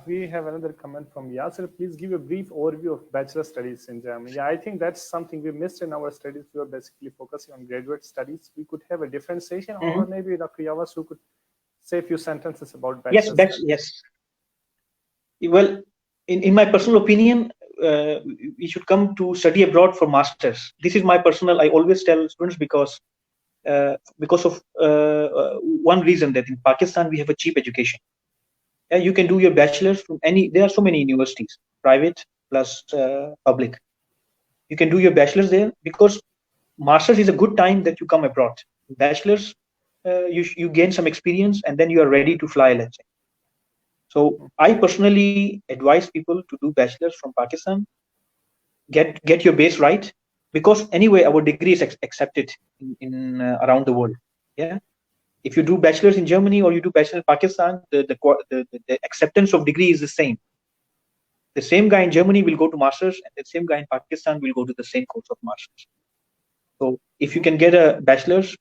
We have another comment from Yasir. Please give a brief overview of bachelor studies in Germany. Yeah, I think that's something we missed in our studies. We were basically focusing on graduate studies. We could have a different session, or maybe Dr. Yawar, who could say a few sentences about bachelor studies.
Yes. Well, in my personal opinion, we should come to study abroad for masters. This is my personal. I always tell students because of one reason, that in Pakistan we have a cheap education. Yeah, you can do your bachelor's from any. There are so many universities, private plus public. You can do your bachelor's there because Masters is a good time that you come abroad. Bachelor's, you gain some experience and then you are ready to fly, let's say. So I personally advise people to do bachelor's from Pakistan. Get your base right, because anyway our degree is accepted in around the world. Yeah, if you do bachelor's in Germany or you do bachelor in Pakistan, the acceptance of degree is the same. The same guy in Germany will go to masters, and the same guy in Pakistan will go to the same course of masters. So if you can get a bachelor's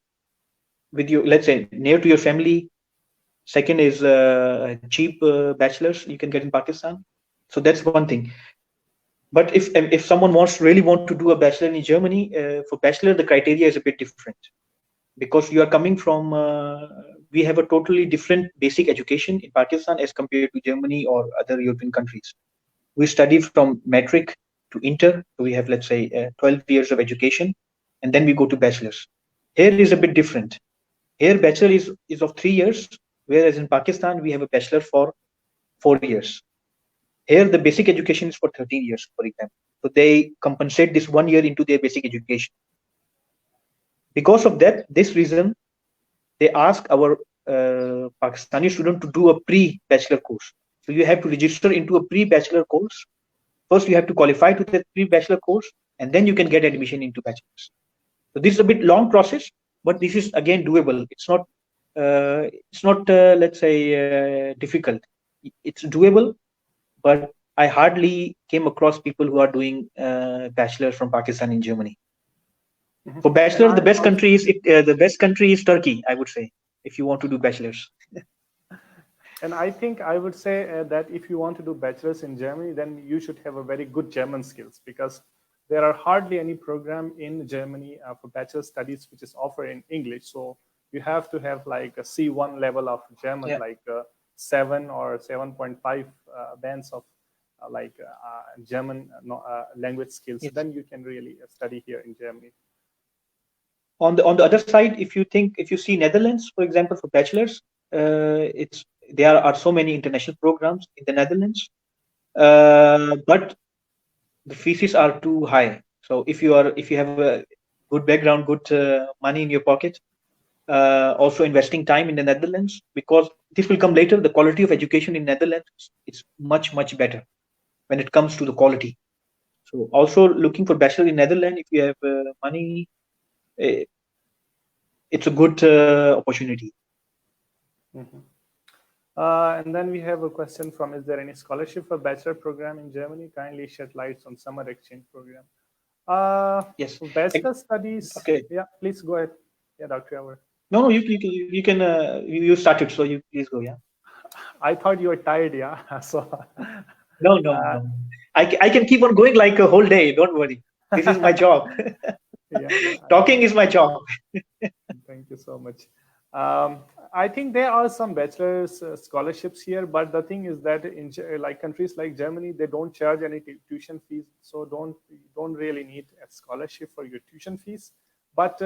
with you, let's say near to your family, second is cheap bachelor's you can get in Pakistan. So that's one thing. But if someone really want to do a bachelor in Germany, for bachelor the criteria is a bit different, because you are coming from we have a totally different basic education in Pakistan as compared to Germany or other European countries. We study from metric to inter, so we have, let's say, 12 years of education, and then we go to bachelor's. Here is a bit different. Here bachelor is of 3 years, whereas in Pakistan we have a bachelor for 4 years. Here the basic education is for 13 years, for example. So they compensate this 1 year into their basic education. Because of that, this reason, they ask our Pakistani student to do a pre-bachelor course. So you have to register into a pre-bachelor course. First, you have to qualify to the pre-bachelor course, and then you can get admission into bachelor's. So this is a bit long process, but this is again doable. It's not let's say difficult. It's doable, but I hardly came across people who are doing bachelor from Pakistan in Germany. For bachelor, the best country is Turkey, I would say, if you want to do bachelors.
And I think I would say that if you want to do bachelor's in Germany, then you should have a very good German skills, because there are hardly any program in Germany for bachelor studies which is offered in English. So you have to have like a C1 level of German, yeah, like 7 or 7.5 bands of German language skills. Yes. Then you can really study here in Germany.
On the other side, if you see Netherlands, for example, for bachelors, there are so many international programs in the Netherlands, but the fees are too high. So if you have a good background, good money in your pocket, also investing time in the Netherlands, because this will come later. The quality of education in Netherlands is much better when it comes to the quality. So also looking for bachelor in Netherlands, if you have money, it's a good opportunity.
Mm-hmm. And then we have a question from, is there any scholarship for bachelor program in Germany? Kindly shed lights on summer exchange program.
Yes.
Bachelor studies.
Okay.
Yeah, please go ahead. Yeah, Dr. Yawar.
No, you can you started, so you please go. Yeah.
I thought you were tired. Yeah. So.
No. I can keep on going like a whole day. Don't worry. This is my job.
Yeah.
Talking is my job.
Thank you so much. I think there are some bachelor's scholarships here, but the thing is that in like countries like Germany, they don't charge any tuition fees, so don't really need a scholarship for your tuition fees. But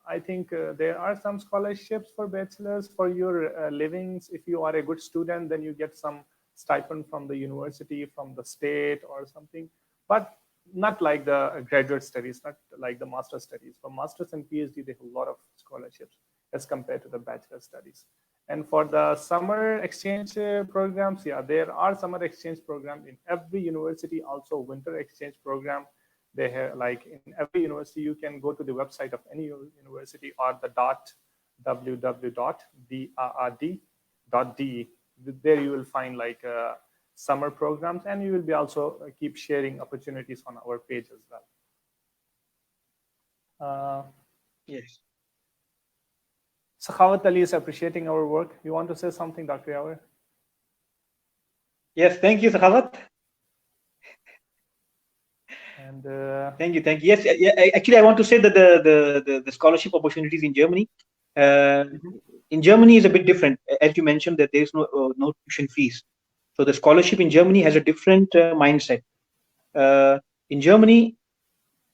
I think there are some scholarships for bachelors for your livings. If you are a good student, then you get some stipend from the university, from the state or something, but not like the graduate studies, not like the master studies. For masters and PhD, they have a lot of scholarships as compared to the bachelor studies. And for the summer exchange programs, yeah, there are summer exchange programs in every university, also winter exchange program. They have, like in every university, you can go to the website of any university or the www.drd.de. There you will find like summer programs, and you will be also keep sharing opportunities on our page as well.
Yes.
Sakhawat Ali is appreciating our work. You want to say something, Dr. Yawar?
Yes, thank you, Sakhawat.
And
thank you. Yes, yeah, actually, I want to say that the scholarship opportunities in Germany, in Germany is a bit different. As you mentioned, that there is no tuition fees. So the scholarship in Germany has a different mindset. In Germany,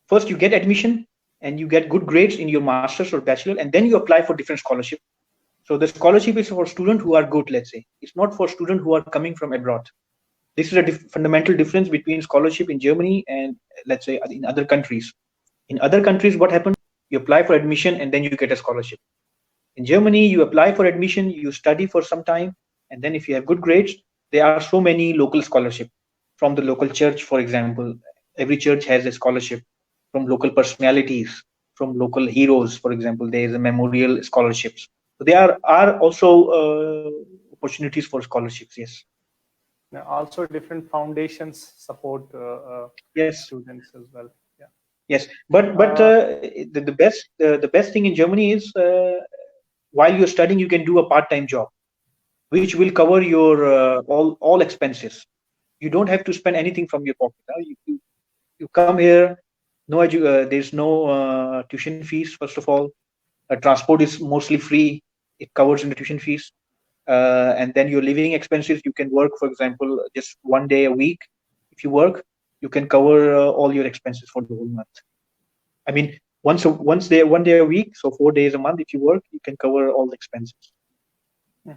first you get admission and you get good grades in your master's or bachelor, and then you apply for different scholarship. So the scholarship is for students who are good, let's say. It's not for students who are coming from abroad. This is a fundamental difference between scholarship in Germany and, let's say, in other countries. In other countries, what happens? You apply for admission and then you get a scholarship. In Germany, you apply for admission, you study for some time, and then if you have good grades, there are so many local scholarships from the local church, for example. Every church has a scholarship from local personalities, from local heroes, for example. There is a memorial scholarships. So there are also opportunities for scholarships. Yes.
Now, also, different foundations support
Yes.
students as well. Yeah.
Yes, but the best thing in Germany is while you're studying, you can do a part-time job, which will cover your all expenses. You don't have to spend anything from your pocket. You come here, there's no tuition fees. First of all, transport is mostly free. It covers in the tuition fees, and then your living expenses. You can work, for example, just one day a week. If you work, you can cover all your expenses for the whole month. I mean, one day a week, so 4 days a month. If you work, you can cover all the expenses.
Yeah.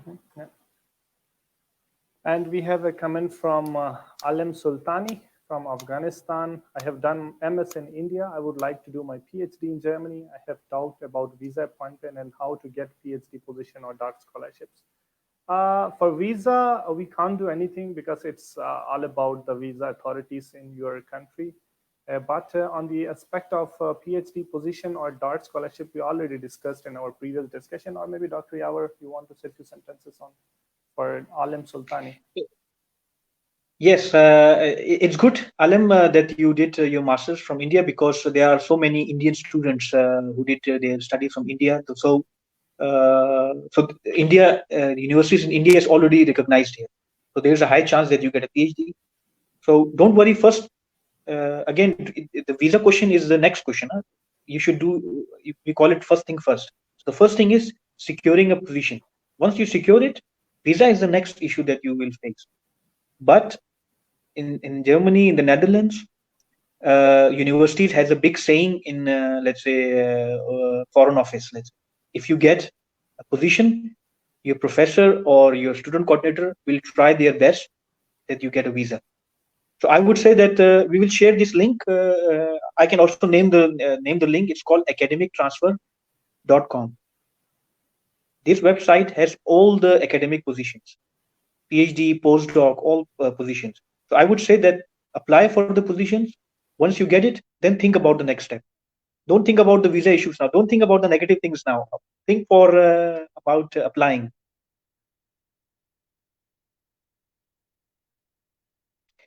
And we have a comment from Alim Sultani from Afghanistan. I have done MS in India. I would like to do my PhD in Germany. I have doubt about visa appointment and how to get PhD position or DART scholarships. For visa, we can't do anything because it's all about the visa authorities in your country. But on the aspect of PhD position or DART scholarship, we already discussed in our previous discussion, or maybe Dr. Yawar, you want to say a few sentences on for Alim Sultani?
Yes, it's good, Alim, that you did your master's from India, because there are so many Indian students who did their studies from India. So India, universities in India is already recognized here. So there's a high chance that you get a PhD. So don't worry. First, again, the visa question is the next question. Huh? You should do, we call it first thing first. So the first thing is securing a position. Once you secure it, visa is the next issue that you will face. But in Germany, in the Netherlands, universities has a big saying in, let's say, foreign office. If you get a position, your professor or your student coordinator will try their best that you get a visa. So I would say that we will share this link. I can also name the link. It's called academictransfer.com. This website has all the academic positions, PhD, postdoc, all positions. So I would say that apply for the positions. Once you get it, then think about the next step. Don't think about the visa issues now. Don't think about the negative things now. Think about applying.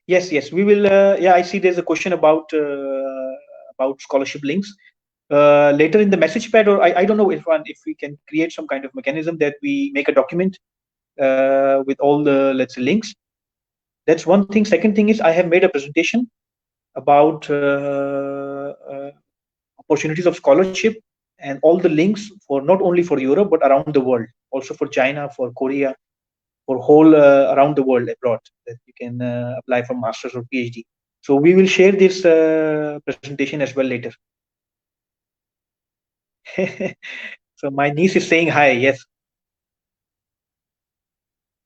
Yes, we will. Yeah, I see. There's a question about scholarship links. Later in the message pad, or I don't know if we can create some kind of mechanism that we make a document with all the, let's say, links. That's one thing. Second thing is I have made a presentation about opportunities of scholarship and all the links for not only for Europe but around the world, also for China, for Korea, for whole around the world abroad, that you can apply for masters or PhD. So we will share this presentation as well later. So my niece is saying hi. Yes,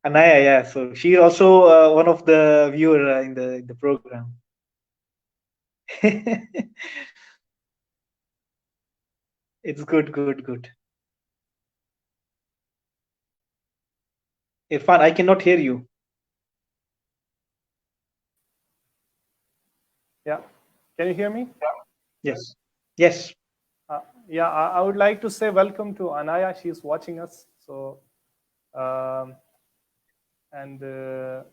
Anaya. Yeah, so she is also one of the viewer in the program. It's good. Irfan, I cannot hear you.
Yeah, can you hear me?
Yes.
Yeah, I would like to say welcome to Anaya. She's watching us. So, and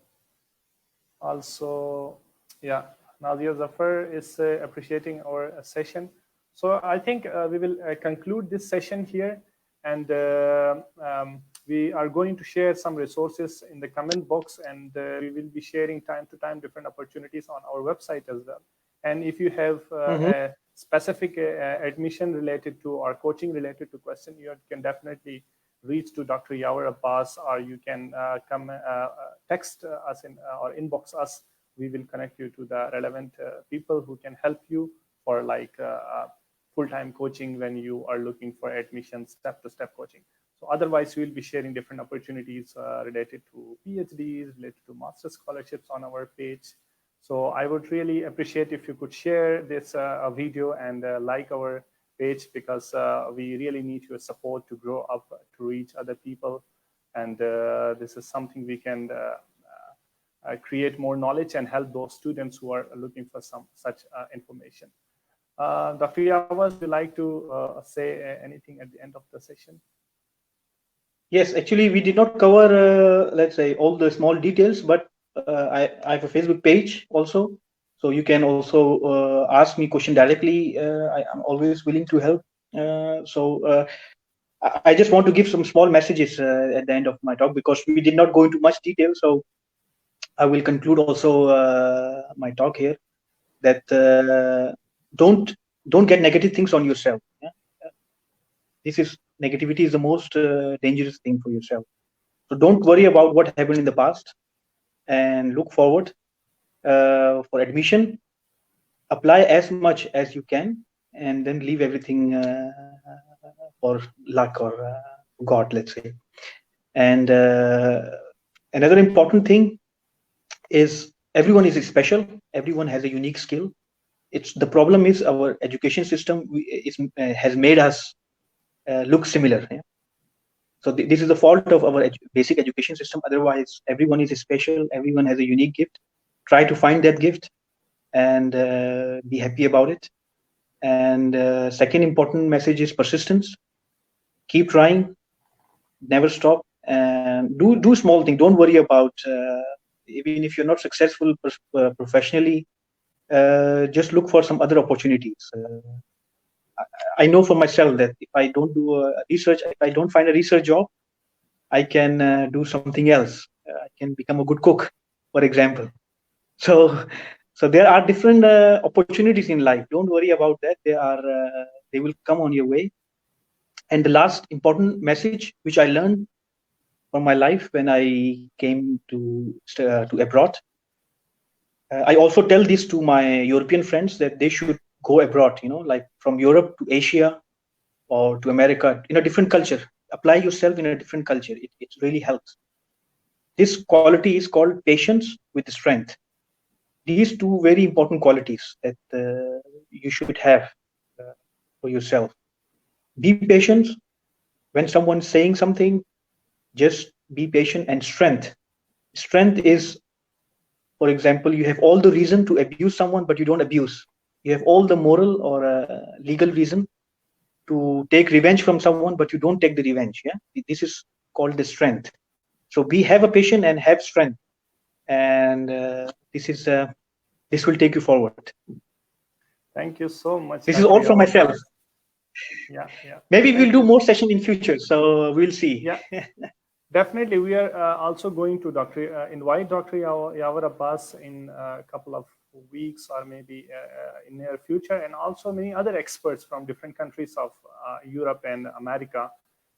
also, yeah, Nadia Zafar is appreciating our session. So I think we will conclude this session here, and we are going to share some resources in the comment box, and we will be sharing time to time different opportunities on our website as well. And if you have a specific admission related to or coaching related to question, you can definitely reach to Dr. Yawar Abbas, or you can come text us or inbox us. We will connect you to the relevant people who can help you for like full-time coaching when you are looking for admission, step-to-step coaching. So otherwise, we will be sharing different opportunities related to PhDs, related to master scholarships on our page. So I would really appreciate if you could share this video and like our page, because we really need your support to grow up, to reach other people. And this is something we can create more knowledge and help those students who are looking for some such information. Dr. Yawar, would you like to say anything at the end of the session?
Yes, actually, we did not cover, let's say, all the small details, but I have a Facebook page also. So you can also ask me question directly. I'm always willing to help. I just want to give some small messages at the end of my talk, because we did not go into much detail. So I will conclude also my talk here, that don't get negative things on yourself. Yeah? Negativity is the most dangerous thing for yourself. So don't worry about what happened in the past, and look forward for admission. Apply as much as you can, and then leave everything for luck or God, let's say. And another important thing is, everyone is special. Everyone has a unique skill. The problem is our education system has made us look similar. Yeah? So this is the fault of our basic education system. Otherwise, everyone is special. Everyone has a unique gift. Try to find that gift and be happy about it. And second important message is persistence. Keep trying, never stop, and do small things. Don't worry about even if you're not successful professionally. Just look for some other opportunities. I know for myself that if I don't do research, if I don't find a research job, I can do something else. I can become a good cook, for example. So there are different opportunities in life. Don't worry about that. They will come on your way. And the last important message which I learned from my life when I came to abroad, I also tell this to my European friends, that they should go abroad. Like from Europe to Asia or to America, in a different culture. Apply yourself in a different culture. It really helps. This quality is called patience with strength. These two very important qualities that you should have for yourself. Be patient when someone's saying something. Just be patient. And strength is, for example, you have all the reason to abuse someone, but you don't abuse. You have all the moral or legal reason to take revenge from someone, but you don't take the revenge. Yeah, this is called the strength. So have a patience and have strength, and this will take you forward.
Thank you so much.
This is all from myself.
Yeah.
Maybe we'll do more session in future, so we'll see.
Yeah, definitely. We are also going to invite Dr. Yawar Abbas in a couple of weeks, or maybe in near future, and also many other experts from different countries of Europe and America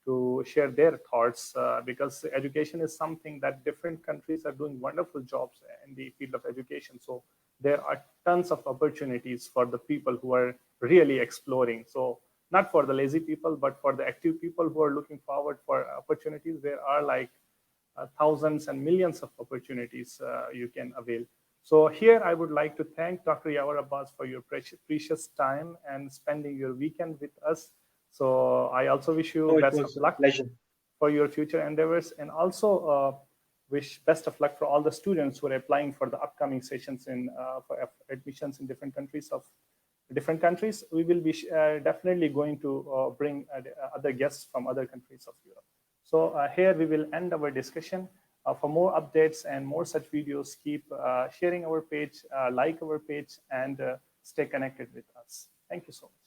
to share their thoughts, because education is something that different countries are doing wonderful jobs in the field of education. So there are tons of opportunities for the people who are really exploring. So not for the lazy people, but for the active people who are looking forward for opportunities. There are like thousands and millions of opportunities you can avail. So here I would like to thank Dr. Yawar Abbas for your precious time and spending your weekend with us. So I also wish you best of luck for your future endeavors, and also wish best of luck for all the students who are applying for the upcoming sessions for admissions in different countries. We will be definitely going to bring other guests from other countries of Europe. So here we will end our discussion. For more updates and more such videos, keep sharing our page, like our page, and stay connected with us. Thank you so much.